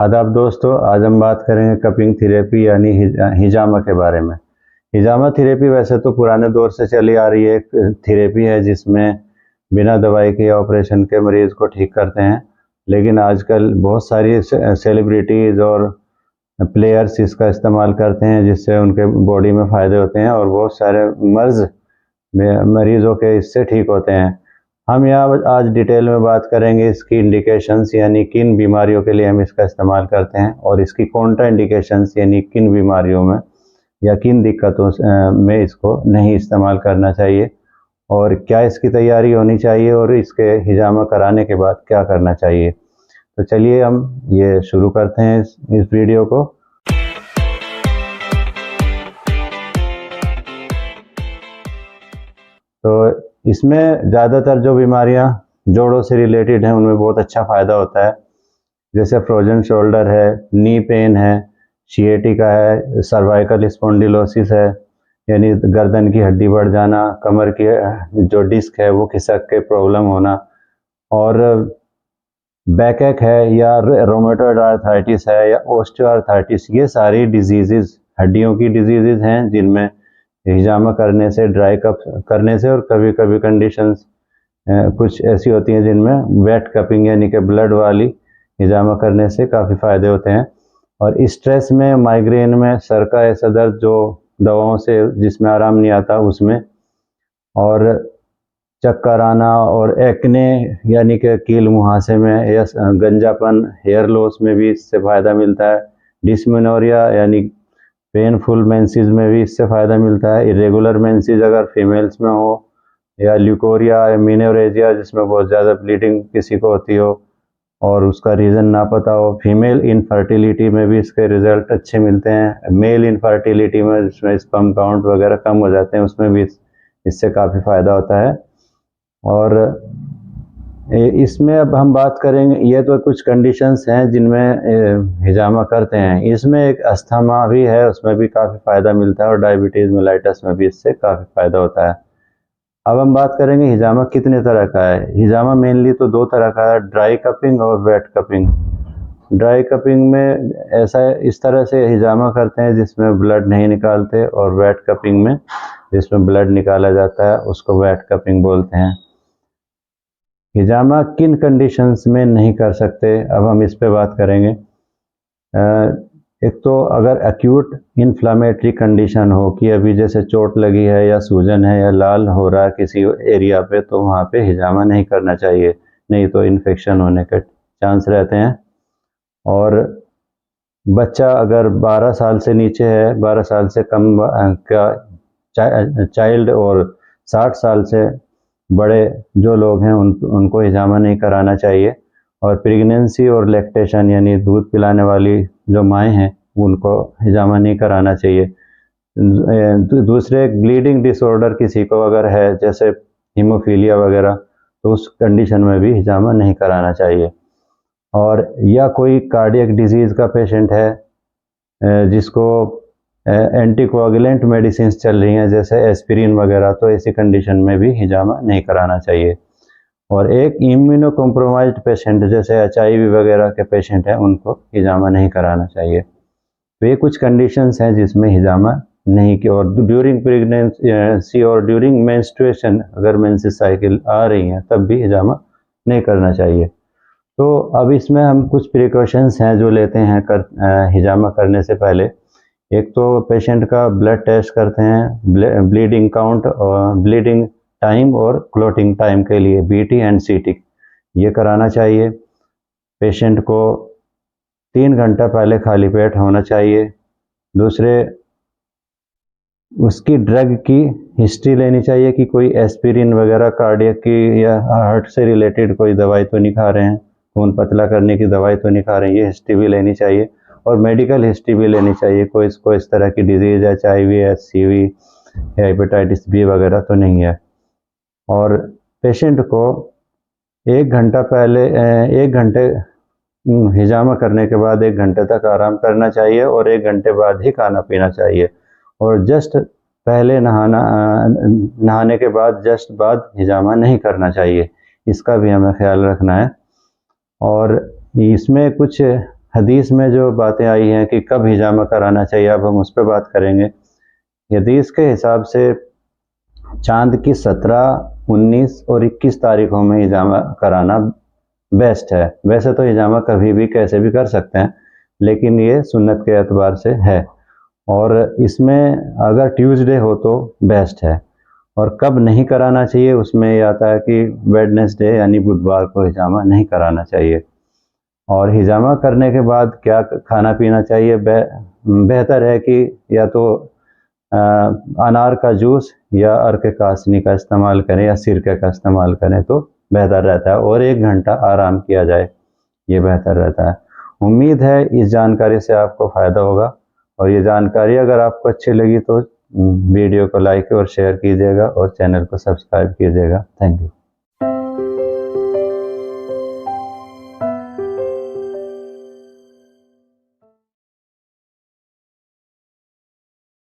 आदाब दोस्तों, आज हम बात करेंगे कपिंग थेरेपी यानी हिजामा के बारे में। हिजामा थेरेपी वैसे तो पुराने दौर से चली आ रही है, एक थेरेपी है जिसमें बिना दवाई के या ऑपरेशन के मरीज़ को ठीक करते हैं। लेकिन आजकल बहुत सारी सेलिब्रिटीज़ और प्लेयर्स इसका इस्तेमाल करते हैं जिससे उनके बॉडी में फ़ायदे होते हैं और बहुत सारे मरीज़ों के इससे ठीक होते हैं। हम यहाँ आज डिटेल में बात करेंगे इसकी इंडिकेशंस यानी किन बीमारियों के लिए हम इसका इस्तेमाल करते हैं और इसकी कॉन्ट्रा इंडिकेशंस यानी किन बीमारियों में या किन दिक्कतों में इसको नहीं इस्तेमाल करना चाहिए और क्या इसकी तैयारी होनी चाहिए और इसके हिजामा कराने के बाद क्या करना चाहिए। तो चलिए हम ये शुरू करते हैं इस वीडियो को। तो इसमें ज़्यादातर जो बीमारियां जोड़ों से रिलेटेड हैं उनमें बहुत अच्छा फ़ायदा होता है, जैसे फ्रोजन शोल्डर है, नी पेन है, शिएटिका है, सर्वाइकल स्पॉन्डिलोसिस है यानी गर्दन की हड्डी बढ़ जाना, कमर की जो डिस्क है वो खिसक के प्रॉब्लम होना, और बैकएक है या रोमेटॉइड आर्थराइटिस है या ऑस्टियोआर्थराइटिस, ये सारी डिजीज़ हड्डियों की डिजीज़ हैं जिनमें हिजामा करने से, ड्राई कप करने से, और कभी कभी कंडीशंस कुछ ऐसी होती हैं जिनमें वेट कपिंग यानी कि ब्लड वाली हिजामा करने से काफ़ी फ़ायदे होते हैं। और स्ट्रेस में, माइग्रेन में, सर का ऐसा दर्द जो दवाओं से जिसमें आराम नहीं आता उसमें, और चक्कर आना, और एक्ने यानी कि कील मुहासे में, या गंजापन, हेयर लॉस में भी इससे फ़ायदा मिलता है। डिस्मेनोरिया यानी पेनफुल मेंसेस में भी इससे फ़ायदा मिलता है। इरेगुलर मेंसेस अगर फीमेल्स में हो, या ल्यूकोरिया या मीनोरेजिया जिसमें बहुत ज़्यादा ब्लीडिंग किसी को होती हो और उसका रीज़न ना पता हो। फीमेल इनफर्टिलिटी में भी इसके रिज़ल्ट अच्छे मिलते हैं। मेल इनफर्टिलिटी में जिसमें स्पर्म काउंट वगैरह कम हो जाते हैं उसमें भी इससे काफ़ी फ़ायदा होता है। और इसमें अब हम बात करेंगे, ये तो कुछ कंडीशंस हैं जिनमें हिजामा करते हैं। इसमें एक अस्थमा भी है, उसमें भी काफ़ी फ़ायदा मिलता है, और डायबिटीज़ मेलाइटस में भी इससे काफ़ी फ़ायदा होता है। अब हम बात करेंगे हिजामा कितने तरह का है। हिजामा मेनली तो दो तरह का है, ड्राई कपिंग और वेट कपिंग। ड्राई कपिंग में इस तरह से हिजामा करते हैं जिसमें ब्लड नहीं निकालते, और वेट कपिंग में जिसमें ब्लड निकाला जाता है उसको वेट कपिंग बोलते हैं। हिजामा किन कंडीशंस में नहीं कर सकते, अब हम इस पे बात करेंगे। एक तो अगर एक्यूट इन्फ्लामेटरी कंडीशन हो कि अभी जैसे चोट लगी है या सूजन है या लाल हो रहा है किसी एरिया पे, तो वहाँ पे हिजामा नहीं करना चाहिए, नहीं तो इन्फेक्शन होने के चांस रहते हैं। और बच्चा अगर 12 साल से नीचे है, 12 साल से कम का चाइल्ड, और 60 साल से बड़े जो लोग हैं उनको हिजामा नहीं कराना चाहिए। और प्रेगनेंसी और लैक्टेशन यानी दूध पिलाने वाली जो माएँ हैं उनको हिजामा नहीं कराना चाहिए। दूसरे ब्लीडिंग डिसऑर्डर किसी को अगर है, जैसे हीमोफीलिया वगैरह, तो उस कंडीशन में भी हिजामा नहीं कराना चाहिए। और या कोई कार्डियक डिजीज़ का पेशेंट है जिसको एंटीकोआगुलेंट मेडिसिन चल रही हैं जैसे एस्पिरिन वगैरह, तो ऐसी कंडीशन में भी हिजामा नहीं कराना चाहिए। और एक इम्यूनो कॉम्प्रोमाइज्ड पेशेंट जैसे HIV वगैरह के पेशेंट हैं उनको हिजामा नहीं कराना चाहिए। तो ये कुछ कंडीशंस हैं जिसमें हिजामा नहीं की। और ड्यूरिंग प्रेगनेंसी और ड्यूरिंग मेंस्ट्रुएशन अगर मेंसेस साइकिल आ रही हैं तब भी हिजामा नहीं करना चाहिए। तो अब इसमें हम कुछ प्रिकॉशंस हैं जो लेते हैं हिजामा करने से पहले। एक तो पेशेंट का ब्लड टेस्ट करते हैं, ब्लीडिंग काउंट और ब्लीडिंग टाइम और क्लॉटिंग टाइम के लिए BT एंड CT ये कराना चाहिए। पेशेंट को 3 घंटा पहले खाली पेट होना चाहिए। दूसरे, उसकी ड्रग की हिस्ट्री लेनी चाहिए कि कोई एस्पिरिन वगैरह कार्डियक की या हार्ट से रिलेटेड कोई दवाई तो नहीं खा रहे हैं, खून पतला करने की दवाई तो नहीं खा रहे हैं, ये हिस्ट्री भी लेनी चाहिए। और मेडिकल हिस्ट्री भी लेनी चाहिए, कोई इसको इस तरह की disease, HIV, HCV, hepatitis B वगैरह तो नहीं है। और पेशेंट को 1 घंटा पहले 1 घंटे हिजामा करने के बाद 1 घंटे तक आराम करना चाहिए, और 1 घंटे बाद ही खाना पीना चाहिए। और जस्ट पहले नहाने के बाद जस्ट बाद हिजामा नहीं करना चाहिए, इसका भी हमें ख्याल रखना है। और इसमें कुछ हदीस में जो बातें आई हैं कि कब हिजामा कराना चाहिए, अब हम उस पर बात करेंगे। हदीस के हिसाब से चाँद की 17, 19 और 21 तारीखों में हिजामा कराना बेस्ट है। वैसे तो हिजामा कभी भी कैसे भी कर सकते हैं, लेकिन ये सुन्नत के एतबार से है। और इसमें अगर ट्यूसडे हो तो बेस्ट है। और कब नहीं कराना चाहिए, उसमें ये आता है कि वेडनेसडे यानी बुधवार को हिजामा नहीं कराना चाहिए। और हिजामा करने के बाद क्या खाना पीना चाहिए, बेहतर है कि या तो अनार का जूस या अर्क कासनी का इस्तेमाल करें या सिरके का इस्तेमाल करें तो बेहतर रहता है, और 1 घंटा आराम किया जाए, ये बेहतर रहता है। उम्मीद है इस जानकारी से आपको फ़ायदा होगा, और ये जानकारी अगर आपको अच्छी लगी तो वीडियो को लाइक और शेयर कीजिएगा और चैनल को सब्सक्राइब कीजिएगा। Thank you.